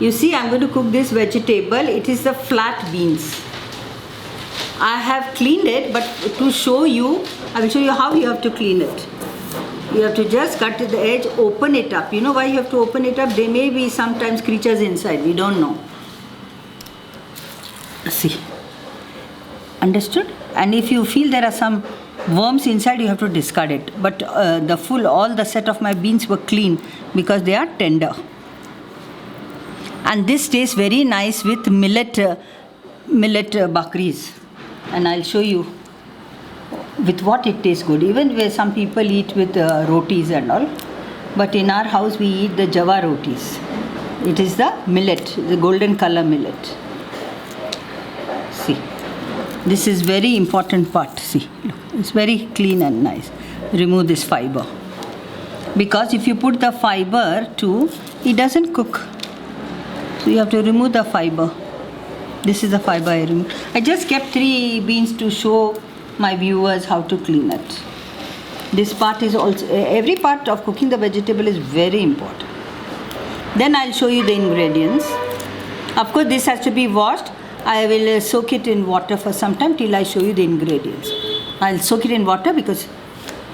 You see, I'm going to cook this vegetable. It is the flat beans. I have cleaned it, but to show you, I will show you how you have to clean it. You have to just cut the edge, open it up. You know why you have to open it up? There may be sometimes creatures inside. We don't know. See. Understood? And if you feel there are some worms inside, you have to discard it. But all the set of my beans were clean because they are tender. And this tastes very nice with millet bakris. And I'll show you with what it tastes good. Even where some people eat with rotis and all. But in our house we eat the Java rotis. It is the millet, the golden color millet. See. This is very important part. See, look, it's very clean and nice. Remove this fiber. Because if you put the fiber too, it doesn't cook. So you have to remove the fiber. This is the fiber I removed. I just kept 3 beans to show my viewers how to clean it. This part is also, every part of cooking the vegetable is very important. Then I'll show you the ingredients. Of course, this has to be washed. I will soak it in water for some time till I show you the ingredients. I'll soak it in water because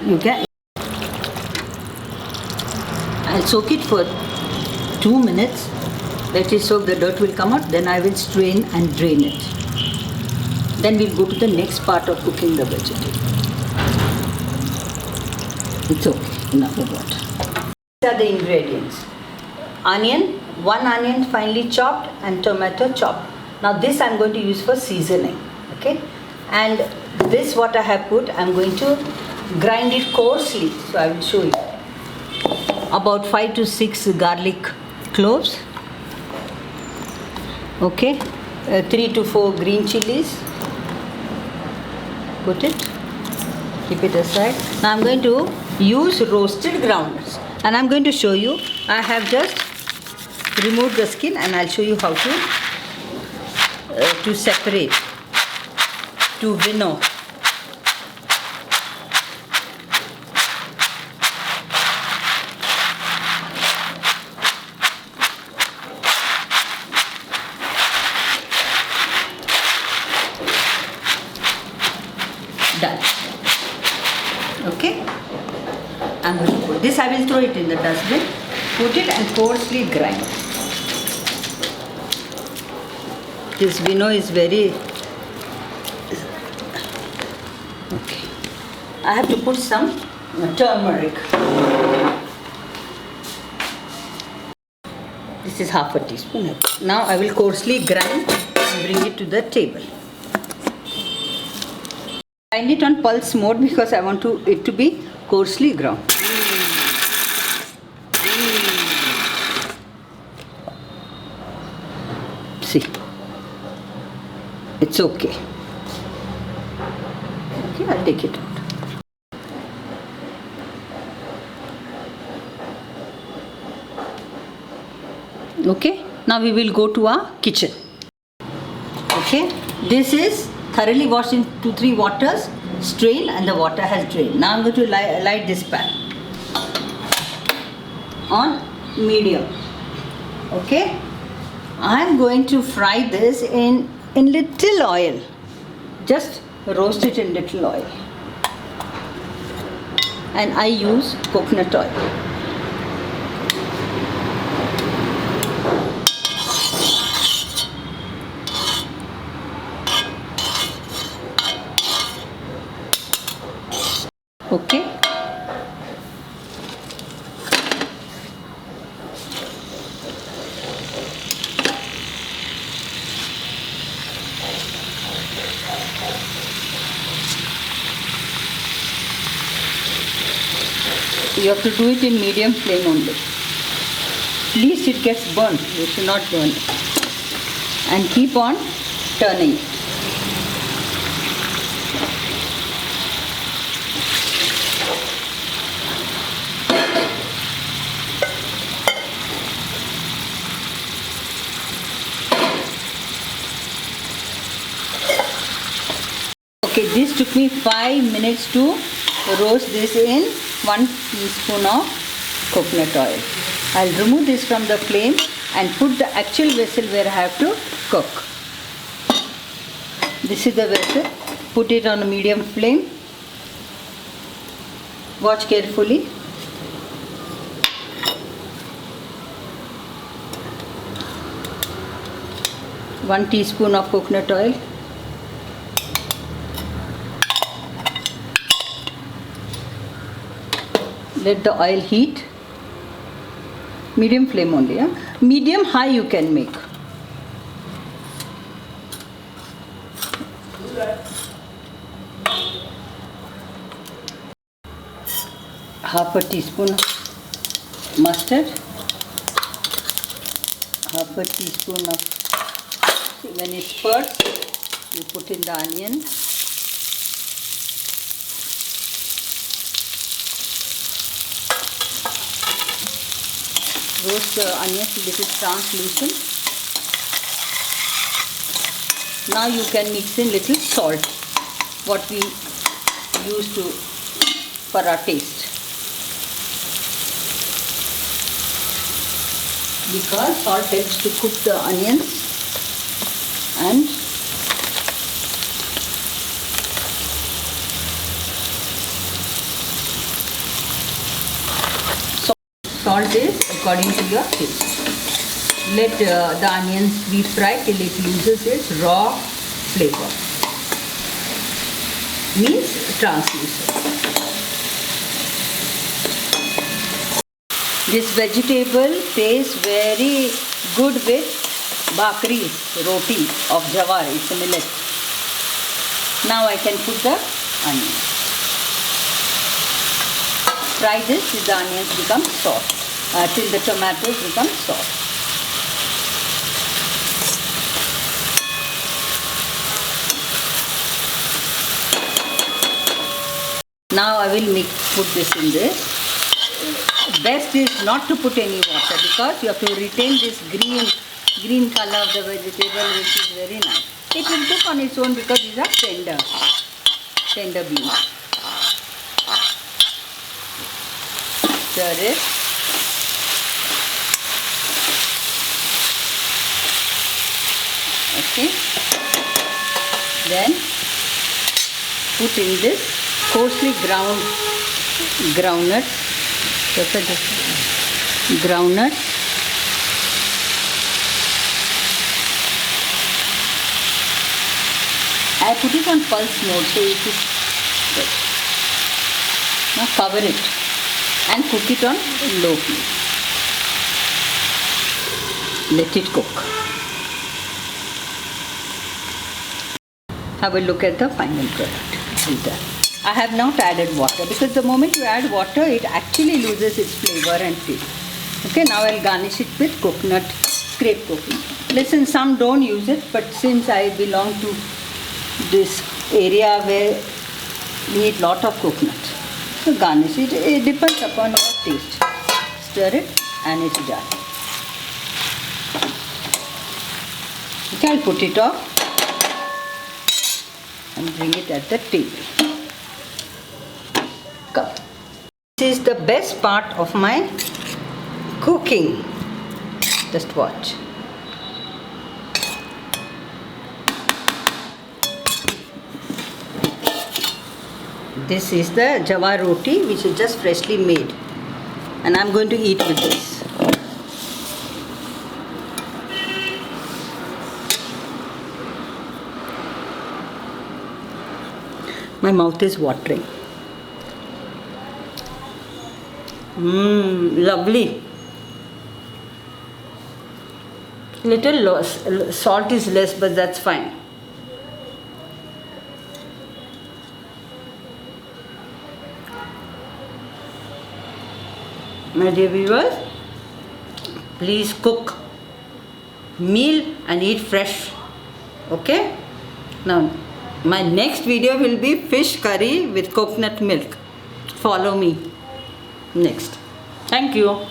you can. I'll soak it for 2 minutes. Let it soak, the dirt will come out. Then I will strain and drain it. Then we'll go to the next part of cooking the vegetable. It's okay, enough of water. These are the ingredients. Onion, 1 onion finely chopped and tomato chopped. Now this I'm going to use for seasoning. Okay? And this what I have put, I'm going to grind it coarsely. So I will show you. About 5 to 6 garlic cloves. Okay, 3 to 4 green chilies. Put it, keep it aside. Now I'm going to use roasted groundnuts and I'm going to show you. I have just removed the skin and I'll show you how to separate, to winnow. Done. Okay. I'm going to put this. I will throw it in the dustbin. Put it and coarsely grind. This vino is very. Okay. I have to put some turmeric. This is half a teaspoon. Now I will coarsely grind and bring it to the table. Grind it on pulse mode because I want it to be coarsely ground. See, it's okay. Okay, I'll take it out. Okay, now we will go to our kitchen. Okay, this is thoroughly washed in 2-3 waters, strain, and the water has drained. Now I'm going to light this pan on medium. Okay, I'm going to fry this in little oil. Just roast it in little oil. And I use coconut oil. Okay. You have to do it in medium flame only. At least it gets burnt. You should not burn it. And keep on turning it. Okay, this took me 5 minutes to roast this in 1 teaspoon of coconut oil. I'll remove this from the flame and put the actual vessel where I have to cook. This is the vessel. Put it on a medium flame. Watch carefully. One teaspoon of coconut oil. Let the oil heat. Medium flame only. Yeah? Medium high you can make. Half a teaspoon of mustard. Half a teaspoon of, when it spurts, you put in the onion. Roast the onions till it is translucent. Now you can mix in little salt, what we use to for our taste. Because salt helps to cook the onions and salt is according to your taste. Let the onions be fried till it loses its raw flavor. Means translucent. This vegetable tastes very good with bhakri, roti of jawar. It's a millet. Now I can put the onions. Fry this till the onions become soft, till the tomatoes become soft. Now I will put this in this. Best is not to put any water because you have to retain this green color of the vegetable, which is very nice. It will cook on its own because these are tender beans. Stir it. Okay. Then put in this coarsely ground groundnuts. Groundnuts. I put it on pulse mode so it is good. Now cover it and cook it on low flame. Let it cook. Have a look at the final product. I have not added water because the moment you add water, it actually loses its flavor and taste. Okay, now I'll garnish it with coconut, scraped coconut. Listen, some don't use it, but since I belong to this area where we eat lot of coconut, so garnish it. It depends upon your taste. Stir it and it's done. Okay, I'll put it off and bring it at the table. This is the best part of my cooking. Just watch. This is the jawar roti which is just freshly made, and I'm going to eat with this. My mouth is watering. Lovely. Little salt is less, but that's fine. My dear viewers, please cook meal and eat fresh. Okay? Now, my next video will be fish curry with coconut milk. Follow me next. Thank you.